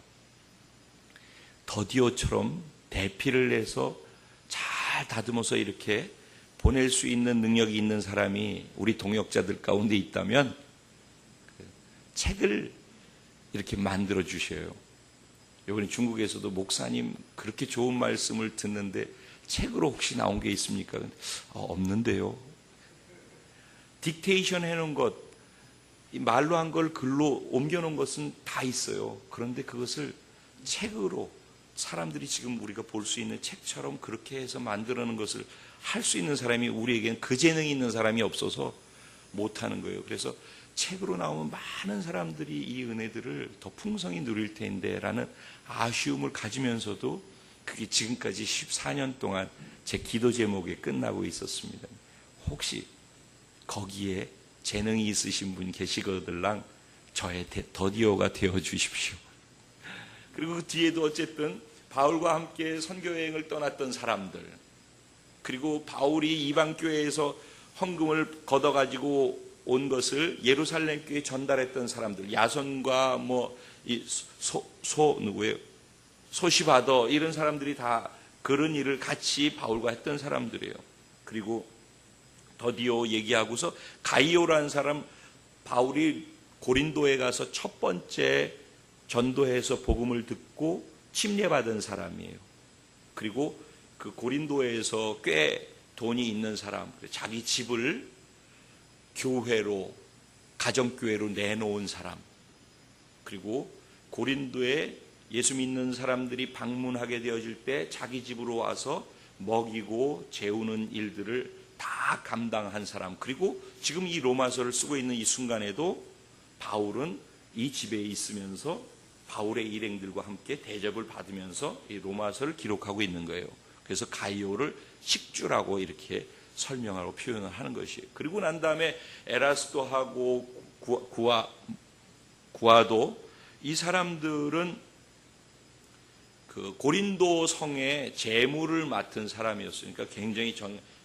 더디오처럼 대피를 해서 잘 다듬어서 이렇게 보낼 수 있는 능력이 있는 사람이 우리 동역자들 가운데 있다면 책을 이렇게 만들어 주셔요. 이번에 중국에서도 목사님 그렇게 좋은 말씀을 듣는데 책으로 혹시 나온 게 있습니까? 없는데요. 딕테이션 해놓은 것, 말로 한 걸 글로 옮겨놓은 것은 다 있어요. 그런데 그것을 책으로 사람들이 지금 우리가 볼 수 있는 책처럼 그렇게 해서 만들어놓은 것을 할 수 있는 사람이 우리에게는 그 재능이 있는 사람이 없어서 못하는 거예요. 그래서 책으로 나오면 많은 사람들이 이 은혜들을 더 풍성히 누릴 텐데 라는 아쉬움을 가지면서도 그게 지금까지 14년 동안 제 기도 제목에 끝나고 있었습니다. 혹시 거기에 재능이 있으신 분 계시거들랑 저의 더디오가 되어 주십시오. 그리고 그 뒤에도 어쨌든 바울과 함께 선교여행을 떠났던 사람들, 그리고 바울이 이방 교회에서 헌금을 걷어가지고 온 것을 예루살렘 교회에 전달했던 사람들, 야손과 누구예요? 소시바더 이런 사람들이 다 그런 일을 같이 바울과 했던 사람들이에요. 그리고 더디오 얘기하고서 가이오라는 사람, 바울이 고린도에 가서 첫 번째 전도해서 복음을 듣고 침례받은 사람이에요. 그리고 그 고린도에서 꽤 돈이 있는 사람, 자기 집을 교회로, 가정교회로 내놓은 사람, 그리고 고린도에 예수 믿는 사람들이 방문하게 되어질 때 자기 집으로 와서 먹이고 재우는 일들을 다 감당한 사람, 그리고 지금 이 로마서를 쓰고 있는 이 순간에도 바울은 이 집에 있으면서 바울의 일행들과 함께 대접을 받으면서 이 로마서를 기록하고 있는 거예요. 그래서 가이오를 식주라고 이렇게 설명하고 표현을 하는 것이에요. 그리고 난 다음에 에라스도하고 구아도, 이 사람들은 그 고린도 성의 재무를 맡은 사람이었으니까 굉장히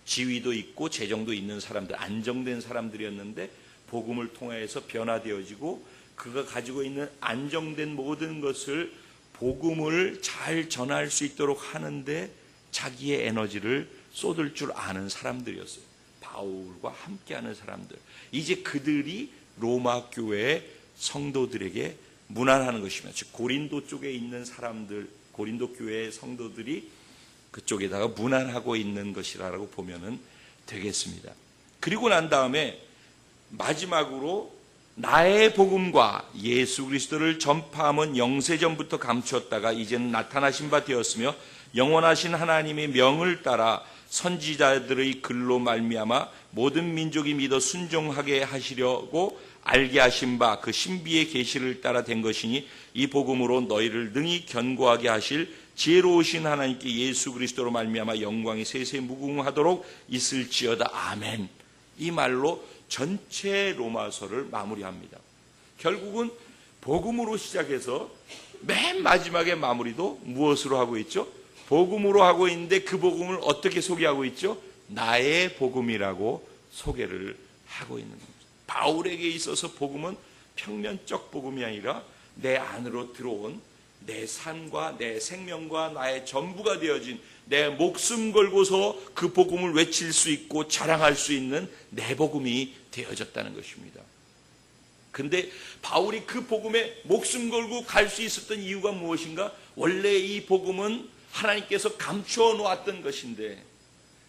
지위도 있고 재정도 있는 사람들, 안정된 사람들이었는데 복음을 통해서 변화되어지고 그가 가지고 있는 안정된 모든 것을 복음을 잘 전할 수 있도록 하는데 자기의 에너지를 쏟을 줄 아는 사람들이었어요. 바울과 함께하는 사람들. 이제 그들이 로마 교회의 성도들에게 문안하는 것이며, 즉 고린도 쪽에 있는 사람들, 고린도 교회의 성도들이 그쪽에다가 문안하고 있는 것이라고 보면 되겠습니다. 그리고 난 다음에 마지막으로 나의 복음과 예수 그리스도를 전파함은 영세전부터 감추었다가 이제는 나타나신 바 되었으며 영원하신 하나님의 명을 따라 선지자들의 글로 말미암아 모든 민족이 믿어 순종하게 하시려고 알게 하신 바 그 신비의 계시를 따라 된 것이니 이 복음으로 너희를 능히 견고하게 하실 지혜로우신 하나님께 예수 그리스도로 말미암아 영광이 세세 무궁하도록 있을지어다. 아멘. 이 말로 전체 로마서를 마무리합니다. 결국은 복음으로 시작해서 맨 마지막에 마무리도 무엇으로 하고 있죠? 복음으로 하고 있는데 그 복음을 어떻게 소개하고 있죠? 나의 복음이라고 소개를 하고 있는 겁니다. 바울에게 있어서 복음은 평면적 복음이 아니라 내 안으로 들어온 내 삶과 내 생명과 나의 전부가 되어진, 내 목숨 걸고서 그 복음을 외칠 수 있고 자랑할 수 있는 내 복음이 되어졌다는 것입니다. 근데 바울이 그 복음에 목숨 걸고 갈 수 있었던 이유가 무엇인가? 원래 이 복음은 하나님께서 감추어 놓았던 것인데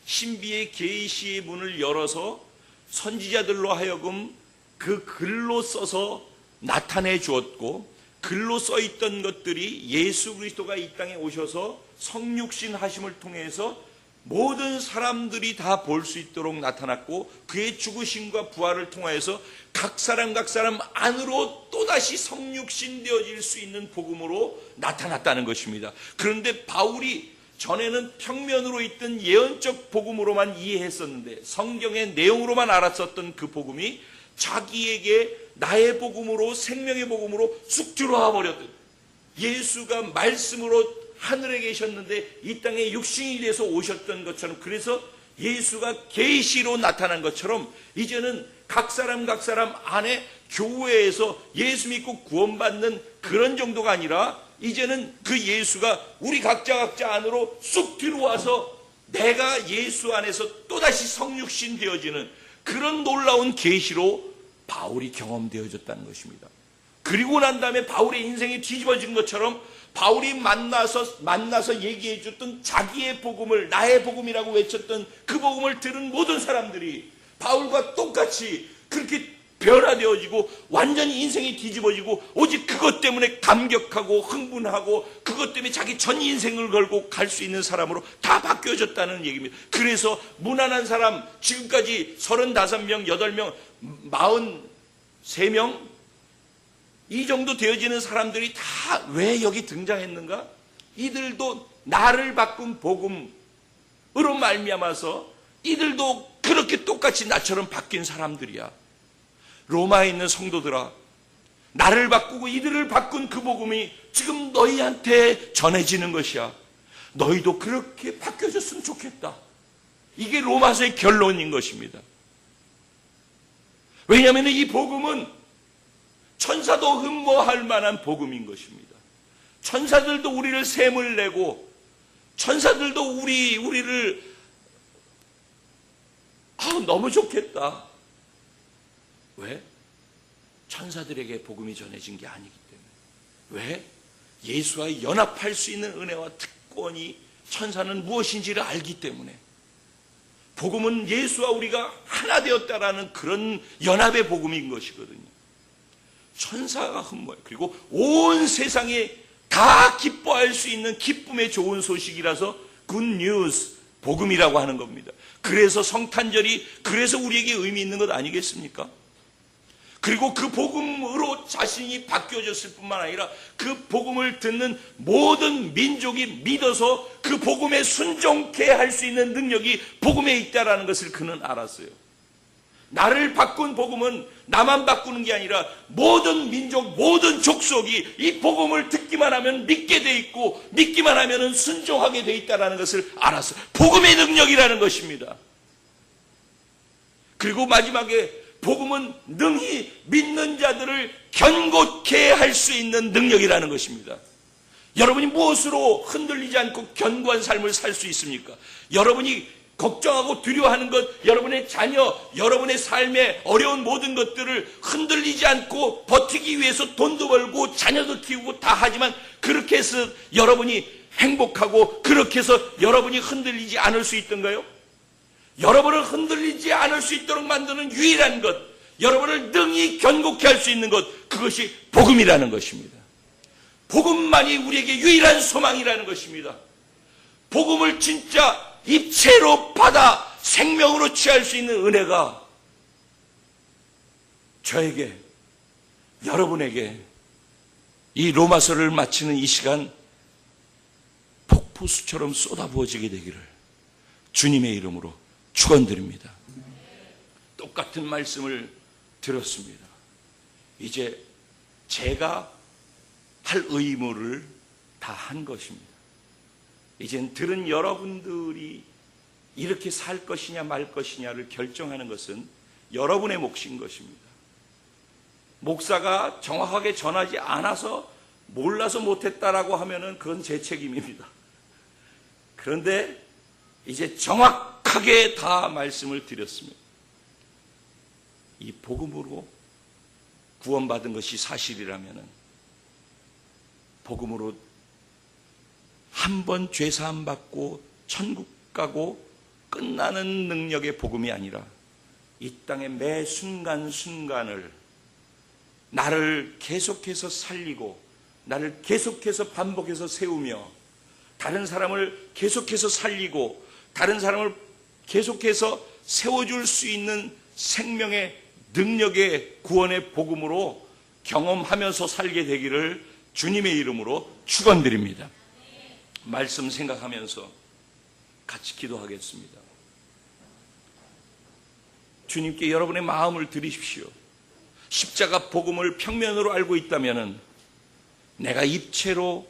신비의 계시의 문을 열어서 선지자들로 하여금 그 글로 써서 나타내 주었고, 글로 써 있던 것들이 예수 그리스도가 이 땅에 오셔서 성육신 하심을 통해서 모든 사람들이 다 볼 수 있도록 나타났고, 그의 죽으심과 부활을 통하여서 각 사람 안으로 또다시 성육신 되어질 수 있는 복음으로 나타났다는 것입니다. 그런데 바울이 전에는 평면으로 있던 예언적 복음으로만 이해했었는데 성경의 내용으로만 알았었던 그 복음이 자기에게 나의 복음으로 생명의 복음으로 쑥 들어와 버렸던, 예수가 말씀으로 하늘에 계셨는데 이 땅에 육신이 돼서 오셨던 것처럼, 그래서 예수가 계시로 나타난 것처럼 이제는 각 사람 안에 교회에서 예수 믿고 구원받는 그런 정도가 아니라 이제는 그 예수가 우리 각자 안으로 쑥 들어와서 내가 예수 안에서 또다시 성육신 되어지는 그런 놀라운 계시로 바울이 경험되어졌다는 것입니다. 그리고 난 다음에 바울의 인생이 뒤집어진 것처럼 바울이 만나서 얘기해 줬던 자기의 복음을, 나의 복음이라고 외쳤던 그 복음을 들은 모든 사람들이 바울과 똑같이 그렇게 변화되어지고 완전히 인생이 뒤집어지고 오직 그것 때문에 감격하고 흥분하고 그것 때문에 자기 전 인생을 걸고 갈 수 있는 사람으로 다 바뀌어졌다는 얘기입니다. 그래서 무난한 사람, 지금까지 35명, 8명, 43명 이 정도 되어지는 사람들이 다 왜 여기 등장했는가? 이들도 나를 바꾼 복음으로 말미암아서 이들도 그렇게 똑같이 나처럼 바뀐 사람들이야. 로마에 있는 성도들아, 나를 바꾸고 이들을 바꾼 그 복음이 지금 너희한테 전해지는 것이야. 너희도 그렇게 바뀌어졌으면 좋겠다. 이게 로마서의 결론인 것입니다. 왜냐하면 이 복음은 천사도 흠모할 만한 복음인 것입니다. 천사들도 우리를 셈을 내고 천사들도 우리를 너무 좋겠다. 왜? 천사들에게 복음이 전해진 게 아니기 때문에. 왜? 예수와 연합할 수 있는 은혜와 특권이 천사는 무엇인지를 알기 때문에. 복음은 예수와 우리가 하나 되었다라는 그런 연합의 복음인 것이거든요. 천사가 흠모해요. 그리고 온 세상에 다 기뻐할 수 있는 기쁨의 좋은 소식이라서 굿뉴스, 복음이라고 하는 겁니다. 그래서 성탄절이 그래서 우리에게 의미 있는 것 아니겠습니까? 그리고 그 복음으로 자신이 바뀌어졌을 뿐만 아니라 그 복음을 듣는 모든 민족이 믿어서 그 복음에 순종케 할 수 있는 능력이 복음에 있다는 것을 그는 알았어요. 나를 바꾼 복음은 나만 바꾸는 게 아니라 모든 민족, 모든 족속이 이 복음을 듣기만 하면 믿게 돼 있고 믿기만 하면 순종하게 돼 있다는 것을 알았어요. 복음의 능력이라는 것입니다. 그리고 마지막에 복음은 능히 믿는 자들을 견고케 할 수 있는 능력이라는 것입니다. 여러분이 무엇으로 흔들리지 않고 견고한 삶을 살 수 있습니까? 여러분이 걱정하고 두려워하는 것, 여러분의 자녀, 여러분의 삶의 어려운 모든 것들을 흔들리지 않고 버티기 위해서 돈도 벌고 자녀도 키우고 다 하지만 그렇게 해서 여러분이 행복하고 그렇게 해서 여러분이 흔들리지 않을 수 있던가요? 여러분을 흔들리지 않을 수 있도록 만드는 유일한 것, 여러분을 능히 견고케 할 수 있는 것, 그것이 복음이라는 것입니다. 복음만이 우리에게 유일한 소망이라는 것입니다. 복음을 진짜 입체로 받아 생명으로 취할 수 있는 은혜가 저에게, 여러분에게 이 로마서를 마치는 이 시간 폭포수처럼 쏟아부어지게 되기를 주님의 이름으로 축원드립니다. 똑같은 말씀을 들었습니다. 이제 제가 할 의무를 다 한 것입니다. 이젠 들은 여러분들이 이렇게 살 것이냐 말 것이냐를 결정하는 것은 여러분의 몫인 것입니다. 목사가 정확하게 전하지 않아서 몰라서 못했다라고 하면은 그건 제 책임입니다. 그런데 이제 정확하게 다 말씀을 드렸습니다. 이 복음으로 구원받은 것이 사실이라면은 복음으로 한 번 죄사함 받고 천국 가고 끝나는 능력의 복음이 아니라 이 땅의 매 순간순간을 나를 계속해서 살리고 나를 계속해서 반복해서 세우며 다른 사람을 계속해서 살리고 다른 사람을 계속해서 세워줄 수 있는 생명의 능력의 구원의 복음으로 경험하면서 살게 되기를 주님의 이름으로 축원드립니다. 말씀 생각하면서 같이 기도하겠습니다. 주님께 여러분의 마음을 드리십시오. 십자가 복음을 평면으로 알고 있다면 내가 입체로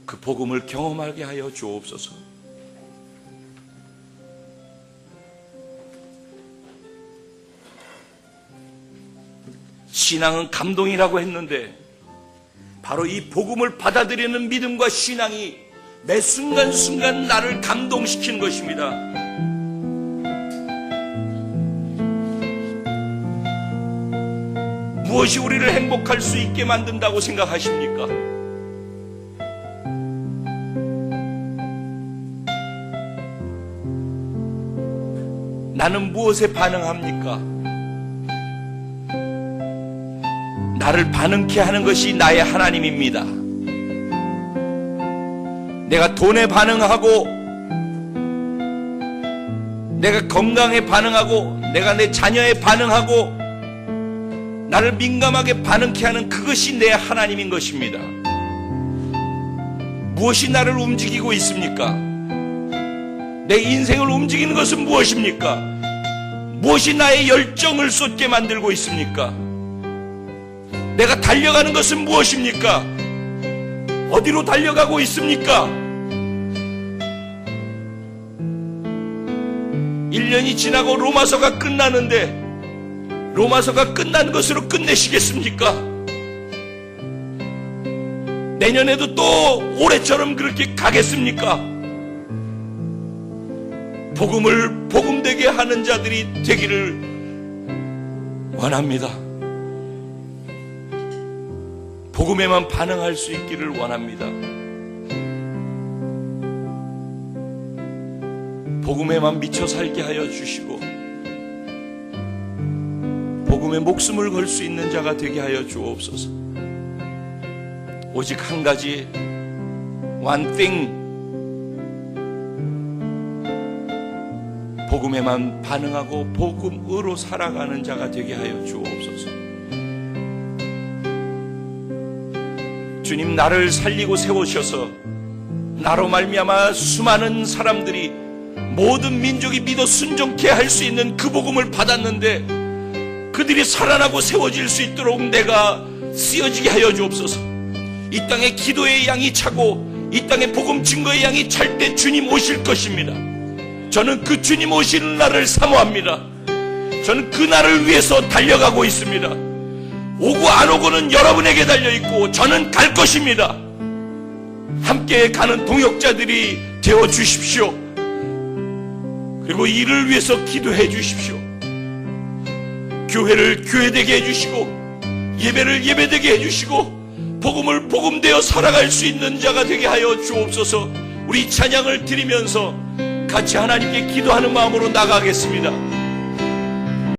그 복음을 경험하게 하여 주옵소서. 신앙은 감동이라고 했는데 바로 이 복음을 받아들이는 믿음과 신앙이 매 순간순간 나를 감동시키는 것입니다. 무엇이 우리를 행복할 수 있게 만든다고 생각하십니까? 나는 무엇에 반응합니까? 나를 반응케 하는 것이 나의 하나님입니다. 내가 돈에 반응하고, 내가 건강에 반응하고, 내가 내 자녀에 반응하고, 나를 민감하게 반응케 하는 그것이 내 하나님인 것입니다. 무엇이 나를 움직이고 있습니까? 내 인생을 움직이는 것은 무엇입니까? 무엇이 나의 열정을 쏟게 만들고 있습니까? 내가 달려가는 것은 무엇입니까? 어디로 달려가고 있습니까? 1년이 지나고 로마서가 끝나는데 로마서가 끝난 것으로 끝내시겠습니까? 내년에도 또 올해처럼 그렇게 가겠습니까? 복음을 복음되게 하는 자들이 되기를 원합니다. 복음에만 반응할 수 있기를 원합니다. 복음에만 미쳐 살게 하여 주시고 복음에 목숨을 걸 수 있는 자가 되게 하여 주옵소서. 오직 한 가지, one thing, 복음에만 반응하고 복음으로 살아가는 자가 되게 하여 주옵소서. 주님, 나를 살리고 세우셔서 나로 말미암아 수많은 사람들이, 모든 민족이 믿어 순종케 할 수 있는 그 복음을 받았는데 그들이 살아나고 세워질 수 있도록 내가 쓰여지게 하여 주옵소서. 이 땅에 기도의 양이 차고 이 땅에 복음 증거의 양이 찰 때 주님 오실 것입니다. 저는 그 주님 오시는 날을 사모합니다. 저는 그 날을 위해서 달려가고 있습니다. 오고 안 오고는 여러분에게 달려있고 저는 갈 것입니다. 함께 가는 동역자들이 되어 주십시오. 그리고 이를 위해서 기도해 주십시오. 교회를 교회되게 해주시고 예배를 예배되게 해주시고 복음을 복음되어 살아갈 수 있는 자가 되게 하여 주옵소서. 우리 찬양을 드리면서 같이 하나님께 기도하는 마음으로 나가겠습니다.